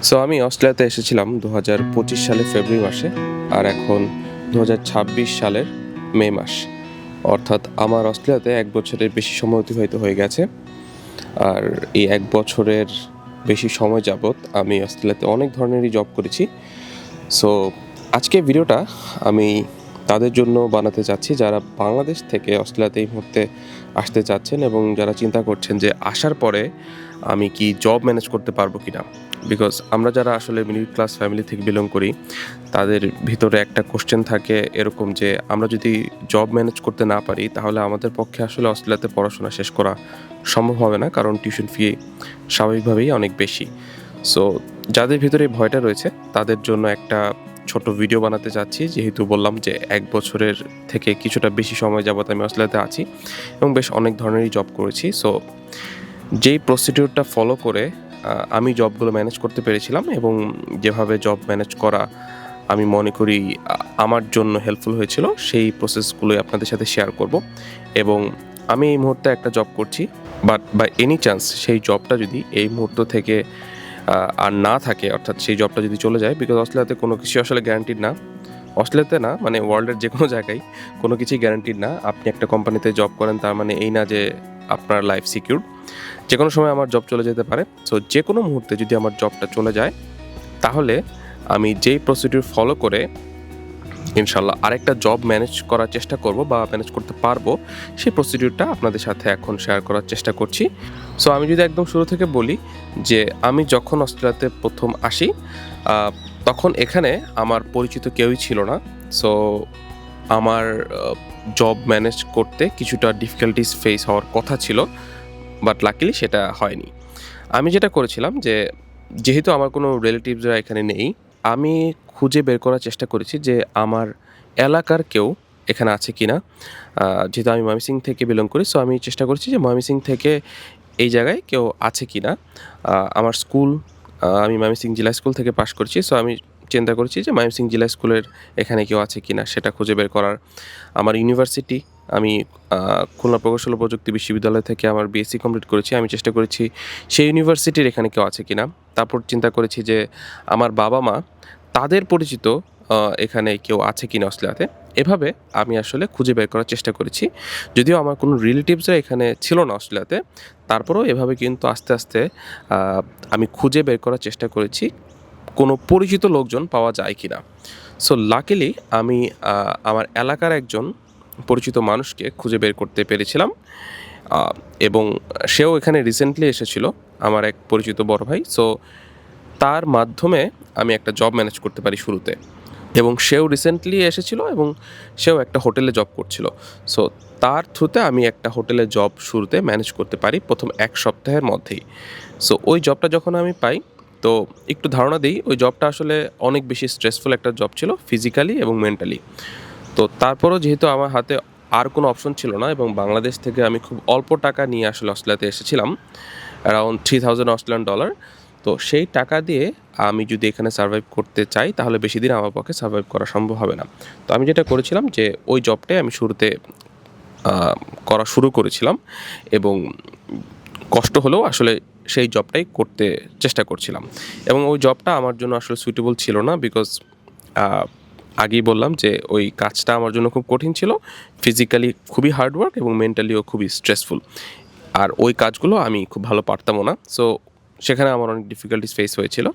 So আমি অস্ট্রেলিয়াতে এসেছিলাম 2025 সালে ফেব্রুয়ারি মাসে, আর এখন 2026 সালের মে মাস। অর্থাৎ আমার অস্ট্রেলিয়াতে 1 বছরের বেশি সময় অতিবাহিত হয়ে গেছে। আর এই 1 বছরের বেশি সময় যাবৎ আমি অস্ট্রেলিয়াতে অনেক ধরনেরই জব করেছি। সো আজকে ভিডিওটা আমি তাদের জন্য বানাতে চাচ্ছি যারা বাংলাদেশ থেকে অস্ট্রেলিয়াতে এই মুহূর্তে আসতে চাচ্ছেন এবং যারা চিন্তা করছেন যে আসার পরে আমি কি জব ম্যানেজ করতে পারবো কিনা। বিকজ আমরা যারা আসলে মিডল ক্লাস ফ্যামিলি থেকে বিলং করি, তাদের ভিতরে একটা কোশ্চেন থাকে এরকম যে আমরা যদি জব ম্যানেজ করতে না পারি তাহলে আমাদের পক্ষে আসলে অস্ট্রেলিয়াতে পড়াশোনা শেষ করা সম্ভব হবে না, কারণ টিউশন ফি স্বাভাবিকভাবেই অনেক বেশি। সো যাদের ভিতরে এই ভয়টা রয়েছে তাদের জন্য একটা ছোট ভিডিও বানাতে চাচ্ছি, যেহেতু বললাম যে 1 বছরের থেকে কিছুটা বেশি সময় যাবত আমি অস্ট্রেলিয়াতে আছি এবং বেশ অনেক ধরনেরই জব করেছি। সো যেই প্রসিডিউরটা ফলো করে আমি জবগুলো ম্যানেজ করতে পেরেছিলাম এবং যেভাবে জব ম্যানেজ করা আমি মনে করি আমার জন্য হেল্পফুল হয়েছিল, সেই প্রসেসগুলোই আপনাদের সাথে শেয়ার করব। এবং আমি এই মুহূর্তে একটা জব করছি, বাট বাই এনি চান্স সেই জবটা যদি এই মুহূর্ত থেকে আর না থাকে, অর্থাৎ সেই জবটা যদি চলে যায়, বিকজ অস্ট্রেলিয়াতে কোনো কিছু আসলে গ্যারান্টিড না। অস্ট্রেলিয়াতে না, মানে ওয়ার্ল্ডের যে কোনো জায়গায় কোনো কিছুই গ্যারান্টিড না। আপনি একটা কোম্পানিতে জব করেন তার মানে এই না যে আপনার লাইফ সিকিউর। যে কোনো সময় আমার জব চলে যেতে পারে। সো যে কোনো মুহূর্তে যদি আমার জবটা চলে যায় তাহলে আমি যেই প্রসিডিউর ফলো করে ইনশাল্লাহ আরেকটা জব ম্যানেজ করার চেষ্টা করব বা ম্যানেজ করতে পারবো, সেই প্রসিডিউরটা আপনাদের সাথে এখন শেয়ার করার চেষ্টা করছি। সো আমি যদি একদম শুরু থেকে বলি যে আমি যখন অস্ট্রেলিয়াতে প্রথম আসি তখন এখানে আমার পরিচিত কেউই ছিল না। সো আমার জব ম্যানেজ করতে কিছুটা ডিফিকাল্টিস ফেস হওয়ার কথা ছিল, বাট লাকিলি সেটা হয়নি। আমি যেটা করেছিলাম যে যেহেতু আমার কোনো রিলেটিভসরা এখানে নেই, আমি খুঁজে বের করার চেষ্টা করেছি যে আমার এলাকার কেউ এখানে আছে কি না। যেহেতু আমি ময়মনসিং থেকে বিলং করি, সো আমি চেষ্টা করেছি যে ময়মনসিং থেকে এই জায়গায় কেউ আছে কি না। আমার স্কুল, আমি ময়মনসিং জিলা স্কুল থেকে পাশ করেছি, সো আমি চিন্তা করেছি যে ময়মনসিং জিলা স্কুলের এখানে কেউ আছে কি না সেটা খুঁজে বের করার। আমার ইউনিভার্সিটি, আমি খুলনা প্রকৌশল ও প্রযুক্তি বিশ্ববিদ্যালয় থেকে আমার বিএসসি কমপ্লিট করেছি, আমি চেষ্টা করেছি সেই ইউনিভার্সিটির এখানে কেউ আছে কি না। তারপর চিন্তা করেছি যে আমার বাবা মা তাদের পরিচিত এখানে কেউ আছে কি না অস্ট্রেলিয়াতে। এভাবে আমি আসলে খুঁজে বের করার চেষ্টা করেছি। যদিও আমার কোনো রিলেটিভসরা এখানে ছিল না অস্ট্রেলিয়াতে, তারপরেও এভাবে কিন্তু আস্তে আস্তে আমি খুঁজে বের করার চেষ্টা করেছি কোনো পরিচিত লোকজন পাওয়া যায় কি না। সো লাকিলি আমি আমার এলাকার একজন পরিচিত মানুষকে খুঁজে বের করতে পেরেছিলাম, এবং সেও এখানে রিসেন্টলি এসেছিল, আমার এক পরিচিত বড় ভাই। সো তার মাধ্যমে আমি একটা জব ম্যানেজ করতে পারি শুরুতে, এবং সেও রিসেন্টলি এসেছিল এবং সেও একটা হোটেলে জব করছিল। সো তার থ্রুতে আমি একটা হোটেলে জব শুরুতে ম্যানেজ করতে পারি প্রথম 1 সপ্তাহের মধ্যেই। সো ওই জবটা যখন আমি পাই, তো একটু ধারণা দিই, ওই জবটা আসলে অনেক বেশি স্ট্রেসফুল একটা জব ছিল ফিজিক্যালি এবং মেন্টালি। তো তারপরও যেহেতু আমার হাতে আর কোনো অপশন ছিল না এবং বাংলাদেশ থেকে আমি খুব অল্প টাকা নিয়ে আসলে অস্ট্রেলিয়াতে এসেছিলাম, অ্যারাউন্ড $3000 তো সেই টাকা দিয়ে আমি যদি এখানে সার্ভাইভ করতে চাই তাহলে বেশি দিন আমার পক্ষে সার্ভাইভ করা সম্ভব হবে না। তো আমি যেটা করেছিলাম যে ওই জবটাই আমি শুরুতে করা শুরু করেছিলাম, এবং কষ্ট হলেও আসলে সেই জবটাই করতে চেষ্টা করছিলাম। এবং ওই জবটা আমার জন্য আসলে সুইটেবল ছিল না, বিকজ আগেই বললাম যে ওই কাজটা আমার জন্য খুব কঠিন ছিল, ফিজিক্যালি খুবই হার্ডওয়ার্ক এবং মেন্টালিও খুবই স্ট্রেসফুল। আর ওই কাজগুলো আমি খুব ভালো পারতামও না। সো সেখানে আমার অনেক ডিফিকাল্টিস ফেস হয়েছিল।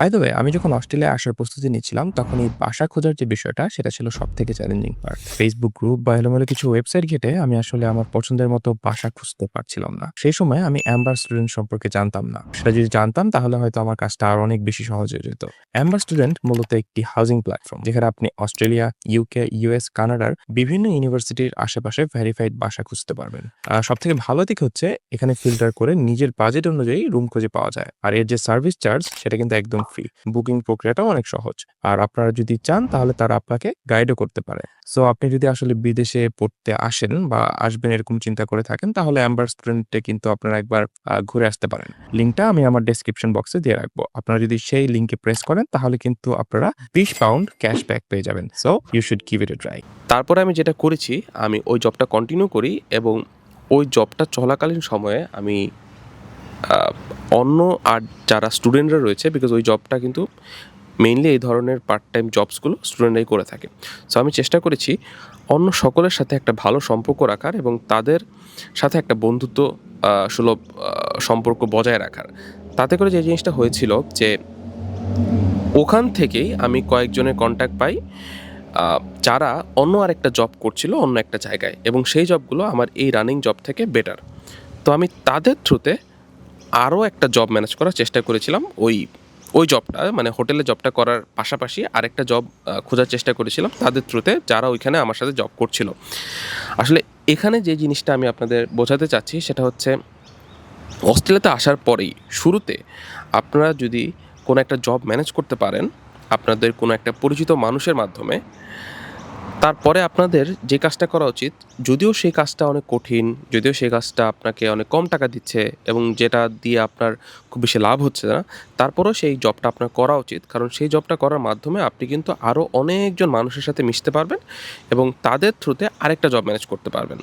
বাই দ্য ওয়ে, আমি যখন অস্ট্রেলিয়ায় আসার প্রস্তুতি নিচ্ছিলাম, তখন এই বাসা খোঁজার যে বিষয়টা, সেটা ছিল সবথেকে চ্যালেঞ্জিং পার্ট। Facebook গ্রুপ বা এলোমেলো কিছু ওয়েবসাইট ঘেঁটে আমি আসলে আমার পছন্দের মতো বাসা খুঁজতে পারছিলাম না। সেই সময় আমি এম্বার স্টুডেন্ট সম্পর্কে জানতাম না। সেটা যদি জানতাম তাহলে হয়তো আমার কাজটা আরো অনেক বেশি সহজ হয়ে যেত। এম্বার স্টুডেন্ট মূলত একটি হাউজিং প্ল্যাটফর্ম, যেখানে আপনি অস্ট্রেলিয়া, ইউকে, ইউএস, কানাডার বিভিন্ন ইউনিভার্সিটির আশেপাশে ভেরিফাইড বাসা খুঁজতে পারবেন। সবথেকে ভালো দিক হচ্ছে এখানে ফিল্টার করে নিজের বাজেট অনুযায়ী রুম খুঁজে পাওয়া যায়। আর এর যে সার্ভিস চার্জ, সেটা কিন্তু একদম ফ্রি। বুকিং প্রক্রিয়াটাও অনেক সহজ। আর আপনারা যদি চান তাহলে তারা আপনাকে গাইডও করতে পারে। সো আপনি যদি আসলে বিদেশে পড়তে আসেন বা আসবেন এরকম চিন্তা করে থাকেন, তাহলে এম্বার স্টুডেন্টে কিন্তু আপনারা একবার ঘুরে আসতে পারেন। লিঙ্কটা আমি আমার ডেসক্রিপশন বক্সে দিয়ে রাখবো। আপনারা যদি সেই লিঙ্কে প্রেস করেন তাহলে কিন্তু আপনারা £20 ক্যাশব্যাক পেয়ে যাবেন। So you should give it a try. তারপরে আমি যেটা করেছি, আমি ওই জবটা কন্টিনিউ করি এবং ওই জবটা চলাকালীন সময়ে আমি অন্য আর যারা স্টুডেন্টরা রয়েছে, বিকজ ওই জবটা কিন্তু মেইনলি এই ধরনের পার্ট টাইম জবসগুলো স্টুডেন্টরাই করে থাকে। সো আমি চেষ্টা করেছি অন্য সকলের সাথে একটা ভালো সম্পর্ক রাখার এবং তাদের সাথে একটা বন্ধুত্ব সুলভ সম্পর্ক বজায় রাখার। তাতে করে যে জিনিসটা হয়েছিল যে ওখান থেকেই আমি কয়েকজনের কন্ট্যাক্ট পাই যারা অন্য আরেকটা জব করছিল অন্য একটা জায়গায়, এবং সেই জবগুলো আমার এই রানিং জব থেকে বেটার। তো আমি তাদের থ্রুতে আরও একটা জব ম্যানেজ করার চেষ্টা করেছিলাম। ওই জবটা মানে হোটেলে জবটা করার পাশাপাশি আরেকটা জব খোঁজার চেষ্টা করেছিলাম তাদের থ্রুতে, যারা ওইখানে আমার সাথে জব করছিল। আসলে এখানে যে জিনিসটা আমি আপনাদের বোঝাতে চাচ্ছি সেটা হচ্ছে, অস্ট্রেলিয়াতে আসার পরেই শুরুতে আপনারা যদি কোনো একটা জব ম্যানেজ করতে পারেন আপনাদের কোনো একটা পরিচিত মানুষের মাধ্যমে, তারপরে আপনাদের যে কাজটা করা উচিত, যদিও সেই কাজটা অনেক কঠিন, যদিও সেই কাজটা আপনাকে অনেক কম টাকা দিচ্ছে এবং যেটা দিয়ে আপনার খুব বেশি লাভ হচ্ছে না, তারপরেও সেই জবটা আপনার করা উচিত। কারণ সেই জবটা করার মাধ্যমে আপনি কিন্তু আরও অনেকজন মানুষের সাথে মিশতে পারবেন এবং তাদের থ্রুতে আরেকটা জব ম্যানেজ করতে পারবেন।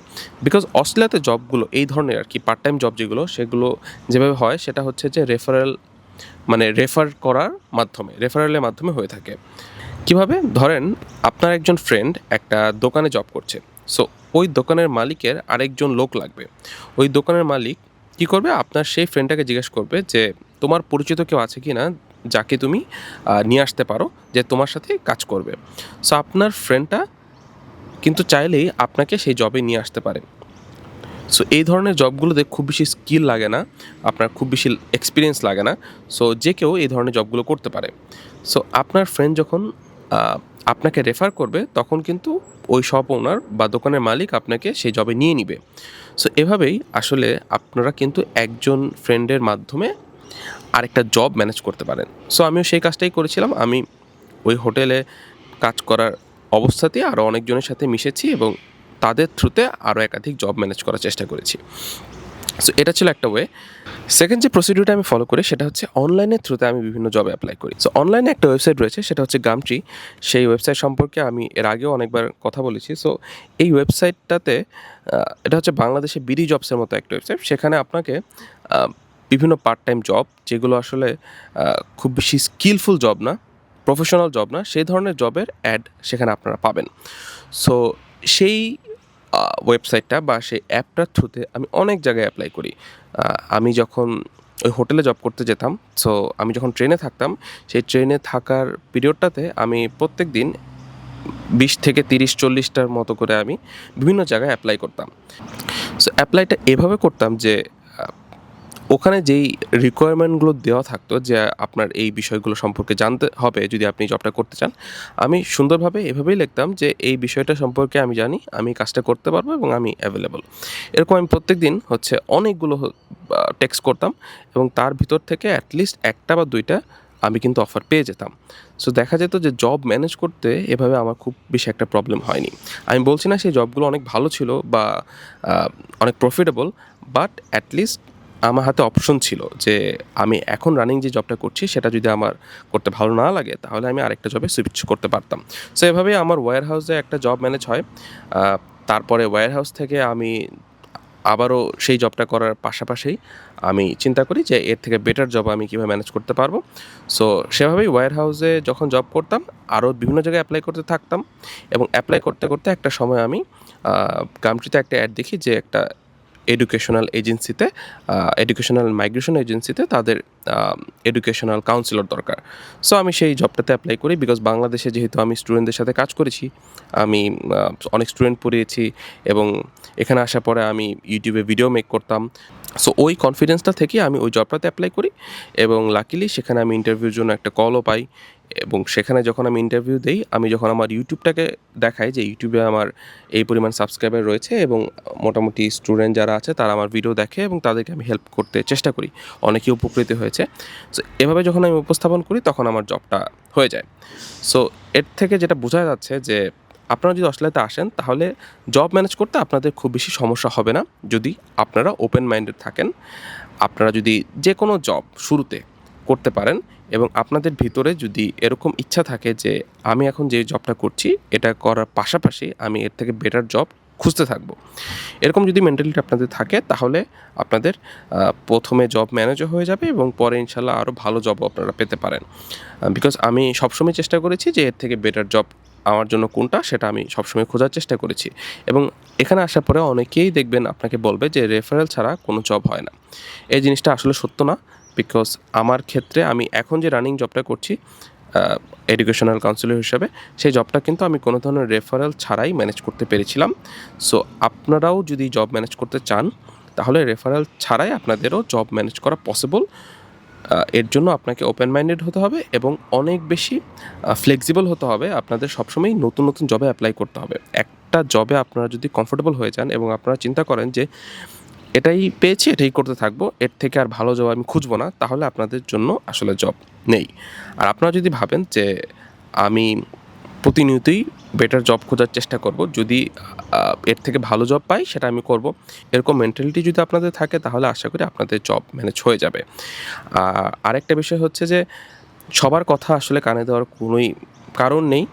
বিকজ অস্ট্রেলিয়াতে জবগুলো এই ধরনের আর কি পার্ট টাইম জব যেগুলো, সেগুলো যেভাবে হয় সেটা হচ্ছে যে রেফারেলের মাধ্যমে হয়ে থাকে। কিভাবে? ধরেন আপনার একজন ফ্রেন্ড একটা দোকানে জব করছে, সো ওই দোকানের মালিকের আরেকজন লোক লাগবে। ওই দোকানের মালিক কী করবে, আপনার সেই ফ্রেন্ডটাকে জিজ্ঞেস করবে যে তোমার পরিচিত কেউ আছে কি না যাকে তুমি নিয়ে আসতে পারো যে তোমার সাথে কাজ করবে। সো আপনার ফ্রেন্ডটা কিন্তু চাইলেই আপনাকে সেই জবে নিয়ে আসতে পারে। সো এই ধরনের জবগুলোতে খুব বেশি স্কিল লাগে না, আপনার খুব বেশি এক্সপিরিয়েন্স লাগে না। সো যে কেউ এই ধরনের জবগুলো করতে পারে। সো আপনার ফ্রেন্ড যখন আপনাকে রেফার করবে তখন কিন্তু ওই শপ ওনার বা দোকানের মালিক আপনাকে সেই জবে নিয়ে নিবে। সো এভাবেই আসলে আপনারা কিন্তু একজন ফ্রেন্ডের মাধ্যমে আরেকটা জব ম্যানেজ করতে পারেন। সো আমিও সেই কাজটাই করেছিলাম। আমি ওই হোটেলে কাজ করার অবস্থাতেই আরও অনেকজনের সাথে মিশেছি এবং তাদের থ্রুতে আরও একাধিক জব ম্যানেজ করার চেষ্টা করেছি। সো এটা ছিল একটা ওয়ে। সেকেন্ড যে প্রসিডিউরটা আমি ফলো করি সেটা হচ্ছে অনলাইনের থ্রুতে আমি বিভিন্ন জবে অ্যাপ্লাই করি। সো অনলাইনে একটা ওয়েবসাইট রয়েছে, সেটা হচ্ছে গামট্রি। সেই ওয়েবসাইট সম্পর্কে আমি এর আগেও অনেকবার কথা বলেছি। সো এই ওয়েবসাইটটাতে এটা হচ্ছে বাংলাদেশে বিডি জবসের মতো একটা ওয়েবসাইট। সেখানে আপনাকে বিভিন্ন পার্ট টাইম জব, যেগুলো আসলে খুব বেশি স্কিলফুল জব না, প্রফেশনাল জব না, সেই ধরনের জবের অ্যাড সেখানে আপনারা পাবেন। সো সেই ওয়েবসাইটটা বা সেই অ্যাপটার থ্রুতে আমি অনেক জায়গায় অ্যাপ্লাই করি। আমি যখন ওই হোটেলে জব করতে যেতাম, সো আমি যখন ট্রেনে থাকতাম, সেই ট্রেনে থাকার পিরিয়ডটাতে আমি প্রত্যেক দিন 20 থেকে 30-40টার মতো করে আমি বিভিন্ন জায়গায় অ্যাপ্লাই করতাম। সো অ্যাপ্লাইটা এভাবে করতাম যে ওখানে যেই রিকোয়ারমেন্টগুলো দেওয়া থাকতো যে আপনার এই বিষয়গুলো সম্পর্কে জানতে হবে যদি আপনি জবটা করতে চান, আমি সুন্দরভাবে এভাবেই লিখতাম যে এই বিষয়টা সম্পর্কে আমি জানি, আমি কাজটা করতে পারবো এবং আমি অ্যাভেলেবল। এরকম আমি প্রত্যেক দিন হচ্ছে অনেকগুলো টেক্সট করতাম এবং তার ভিতর থেকে অ্যাটলিস্ট একটা বা দুইটা আমি কিন্তু অফার পেয়ে যেতাম। সো দেখা যেত যে জব ম্যানেজ করতে এভাবে আমার খুব বেশি একটা প্রবলেম হয়নি। আমি বলছি না সেই জবগুলো অনেক ভালো ছিল বা অনেক প্রফিটেবল, বাট অ্যাটলিস্ট আমার হাতে অপশন ছিল যে আমি এখন রানিং যে জবটা করছি সেটা যদি আমার করতে ভালো না লাগে তাহলে আমি আরেকটা জবে সুইচ করতে পারতাম। সো এভাবেই আমার ওয়্যার হাউসে একটা জব ম্যানেজ হয়। তারপরে ওয়্যার হাউস থেকে আমি আবারও সেই জবটা করার পাশাপাশি আমি চিন্তা করি যে এর থেকে বেটার জব আমি কীভাবে ম্যানেজ করতে পারবো। সো সেভাবেই ওয়্যার হাউসে যখন জব করতাম আরও বিভিন্ন জায়গায় অ্যাপ্লাই করতে থাকতাম এবং অ্যাপ্লাই করতে করতে একটা সময় আমি গামট্রিতে একটা অ্যাড দেখি যে একটা এডুকেশনাল মাইগ্রেশন এজেন্সিতে তাদের এডুকেশনাল কাউন্সিলর দরকার। সো আমি সেই জবটাতে অ্যাপ্লাই করি, বিকজ বাংলাদেশে যেহেতু আমি স্টুডেন্টদের সাথে কাজ করেছি, আমি অনেক স্টুডেন্ট পড়িয়েছি এবং এখানে আসার পরে আমি ইউটিউবে ভিডিও মেক করতাম। সো ওই কনফিডেন্সটা থেকে আমি ওই জবটাতে অ্যাপ্লাই করি এবং লাকিলি সেখানে আমি ইন্টারভিউর জন্য একটা কলও পাই। এবং সেখানে যখন আমি ইন্টারভিউ দেই, আমি যখন আমার ইউটিউবটাকে দেখাই যে ইউটিউবে আমার এই পরিমাণ সাবস্ক্রাইবার রয়েছে এবং মোটামুটি স্টুডেন্ট যারা আছে তারা আমার ভিডিও দেখে এবং তাদেরকে আমি হেল্প করতে চেষ্টা করি, অনেকেই উপকৃত হয়েছে। সো এভাবে যখন আমি উপস্থাপন করি তখন আমার জবটা হয়ে যায়। সো এর থেকে যেটা বোঝা যাচ্ছে যে আপনারা যদি অস্ট্রেলিয়াতে আসেন তাহলে জব ম্যানেজ করতে আপনাদের খুব বেশি সমস্যা হবে না যদি আপনারা ওপেন মাইন্ডেড থাকেন। আপনারা যদি যে কোনো জব শুরুতে করতে পারেন এবং আপনাদের ভিতরে যদি এরকম ইচ্ছা থাকে যে আমি এখন যে জবটা করছি এটা করার পাশাপাশি আমি এর থেকে বেটার জব খুঁজতে থাকবো। এরকম যদি মেন্টালিটি আপনাদের থাকে তাহলে আপনাদের প্রথমে জব ম্যানেজও হয়ে যাবে এবং পরে ইনশাল্লাহ আরও ভালো জবও আপনারা পেতে পারেন। বিকজ আমি সবসময় চেষ্টা করেছি যে এর থেকে বেটার জব আমার জন্য কোনটা সেটা আমি সবসময় খোঁজার চেষ্টা করেছি। এবং এখানে আসার পরে অনেকেই দেখবেন আপনাকে বলবে যে রেফারেল ছাড়া কোনো জব হয় না। এই জিনিসটা আসলে সত্য না। বিকজ আমার ক্ষেত্রে আমি এখন যে রানিং জবটা করছি এডুকেশনাল কাউন্সিলর হিসাবে, সেই জবটা কিন্তু আমি কোনো ধরনের রেফারেল ছাড়াই ম্যানেজ করতে পেরেছিলাম। সো আপনারাও যদি জব ম্যানেজ করতে চান তাহলে রেফারেল ছাড়াই আপনাদেরও জব ম্যানেজ করা পসিবল। এর জন্য আপনাকে ওপেন মাইন্ডেড হতে হবে এবং অনেক বেশি ফ্লেক্সিবল হতে হবে। আপনাদের সবসময়ই নতুন নতুন জবে অ্যাপ্লাই করতে হবে। একটা জবে আপনারা যদি কমফোর্টেবল হয়ে যান এবং আপনারা চিন্তা করেন যে এটাই পেয়েছি, এটাই করতে থাকবো, এর থেকে আর ভালো জব আমি খুঁজবো না, তাহলে আপনাদের জন্য আসলে জব নেই। আর আপনারা যদি ভাবেন যে আমি প্রতিনিয়তই বেটার জব খোঁজার চেষ্টা করব, যদি এর থেকে ভালো জব পাই সেটা আমি করব, এরকম মেন্টালিটি যদি আপনাদের থাকে তাহলে আশা করি আপনাদের জব ম্যানেজ হয়ে যাবে। আরেকটা বিষয় হচ্ছে যে সবার কথা আসলে কানে দেওয়ার কোনোই কারণ নেই।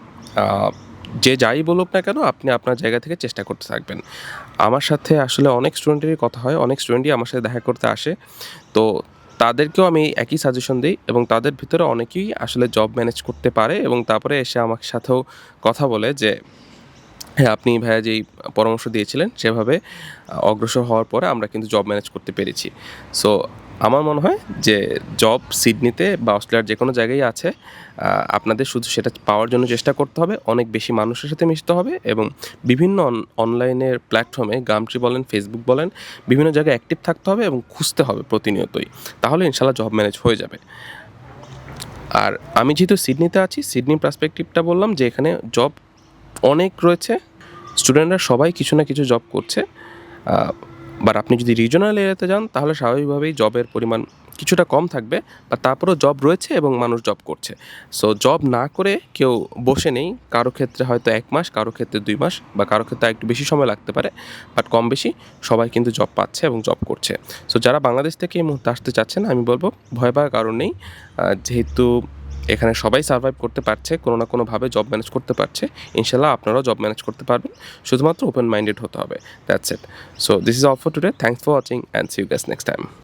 যে যাই বলুক না কেন আপনি আপনার জায়গা থেকে চেষ্টা করতে থাকবেন। আমার সাথে আসলে অনেক স্টুডেন্টেরই কথা হয়, অনেক স্টুডেন্টই আমার সাথে দেখা করতে আসে। তো তাদেরকেও আমি একই সাজেশন দিই এবং তাদের ভিতরে অনেকেই আসলে জব ম্যানেজ করতে পারে এবং তারপরে এসে আমার সাথেও কথা বলে যে হ্যাঁ, আপনি ভাইয়া যেই পরামর্শ দিয়েছিলেন সেভাবে অগ্রসর হওয়ার পরে আমরা কিন্তু জব ম্যানেজ করতে পেরেছি। সো আমার মনে হয় যে জব সিডনিতে বা অস্ট্রেলিয়ার যে কোনো জায়গায় আছে, আপনাদের শুধু সেটা পাওয়ার জন্য চেষ্টা করতে হবে, অনেক বেশি মানুষের সাথে মিশতে হবে এবং বিভিন্ন অনলাইনের প্ল্যাটফর্মে গামট্রি বলেন, ফেসবুক বলেন, বিভিন্ন জায়গায় অ্যাক্টিভ থাকতে হবে এবং খুঁজতে হবে প্রতিনিয়তই। তাহলে ইনশাল্লাহ জব ম্যানেজ হয়ে যাবে। আর আমি যেহেতু সিডনিতে আছি, সিডনি পার্সপেক্টিভটা বললাম যে এখানে জব অনেক রয়েছে, স্টুডেন্টরা সবাই কিছু না কিছু জব করছে। বাট আপনি যদি রিজনাল এরিয়াতে যান তাহলে স্বাভাবিকভাবেই জবের পরিমাণ কিছুটা কম থাকবে, বা তারপরেও জব রয়েছে এবং মানুষ জব করছে। সো জব না করে কেউ বসে নেই। কারো ক্ষেত্রে হয়তো 1 মাস, কারো ক্ষেত্রে 2 মাস, বা কারো ক্ষেত্রে একটু বেশি সময় লাগতে পারে, বাট কম বেশি সবাই কিন্তু জব পাচ্ছে এবং জব করছে। সো যারা বাংলাদেশ থেকে এই মুহূর্তে আসতে চাচ্ছেন আমি বলবো ভয় পাওয়ার কারণ নেই। যেহেতু এখানে সবাই সার্ভাইভ করতে পারছে, কোনো না কোনোভাবে জব ম্যানেজ করতে পারছে, ইনশাল্লাহ আপনারাও জব ম্যানেজ করতে পারবেন। শুধুমাত্র ওপেন মাইন্ডেড হতে হবে। That's it. So this is all for today. Thanks for watching and see you guys next time.